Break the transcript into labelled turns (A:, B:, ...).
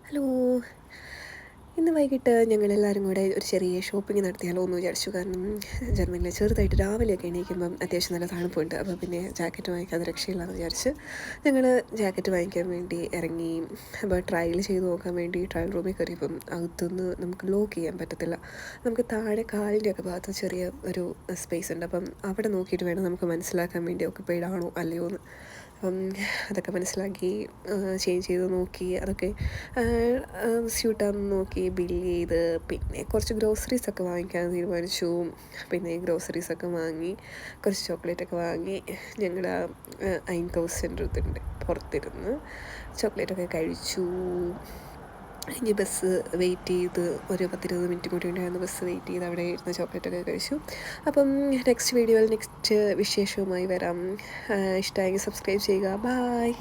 A: Hello. ഇന്ന് വൈകിട്ട് ഞങ്ങളെല്ലാവരും കൂടെ ഒരു ചെറിയ ഷോപ്പിംഗ് നടത്തിയാലോ എന്ന് വിചാരിച്ചു. കാരണം ജർമ്മനിയിൽ ചെറുതായിട്ട് രാവിലെയൊക്കെ എണീക്കുമ്പം അത്യാവശ്യം നല്ല തണുപ്പുണ്ട്. അപ്പോൾ പിന്നെ ജാക്കറ്റ് വാങ്ങിക്കാതെ രക്ഷയില്ലാന്ന് വിചാരിച്ച് ഞങ്ങൾ ജാക്കറ്റ് വാങ്ങിക്കാൻ വേണ്ടി ഇറങ്ങി. അപ്പോൾ ട്രയൽ ചെയ്ത് നോക്കാൻ വേണ്ടി ട്രയൽ റൂമിൽ കയറിയപ്പം അകത്തുനിന്ന് നമുക്ക് ലോക്ക് ചെയ്യാൻ പറ്റത്തില്ല. നമുക്ക് താഴെ കാലിൻ്റെയൊക്കെ ഭാഗത്ത് ചെറിയ ഒരു സ്പേസ് ഉണ്ട്. അപ്പം അവിടെ നോക്കിയിട്ട് വേണം നമുക്ക് മനസ്സിലാക്കാൻ വേണ്ടി ഓക്കുപൈഡ് ആണോ അല്ലയോ എന്ന്. അപ്പം അതൊക്കെ മനസ്സിലാക്കി ചേഞ്ച് ചെയ്ത് നോക്കി. അതൊക്കെ സ്യൂട്ടാണെന്ന് നോക്കി ബില്ല് ചെയ്ത് പിന്നെ കുറച്ച് ഗ്രോസറീസൊക്കെ വാങ്ങിക്കാൻ തീരുമാനിച്ചു. പിന്നെ ഗ്രോസറീസൊക്കെ വാങ്ങി കുറച്ച് ചോക്ലേറ്റൊക്കെ വാങ്ങി ഞങ്ങൾ ഐൻകൗസ് സെൻ്ററിൽ പുറത്തിരുന്ന് ചോക്ലേറ്റൊക്കെ കഴിച്ചു. ഇനി ബസ് വെയിറ്റ് ചെയ്ത് ഒരു 10-20 മിനിറ്റ് കൂടി ഉണ്ടായിരുന്നു. ബസ് വെയിറ്റ് ചെയ്ത് അവിടെ ഇരുന്ന് ചോക്ലേറ്റൊക്കെ കഴിച്ചു. അപ്പം നെക്സ്റ്റ് വീഡിയോയിൽ നെക്സ്റ്റ് വിശേഷവുമായി വരാം. ഇഷ്ടമായെങ്കിൽ സബ്സ്ക്രൈബ് ചെയ്യുക. ബായ്.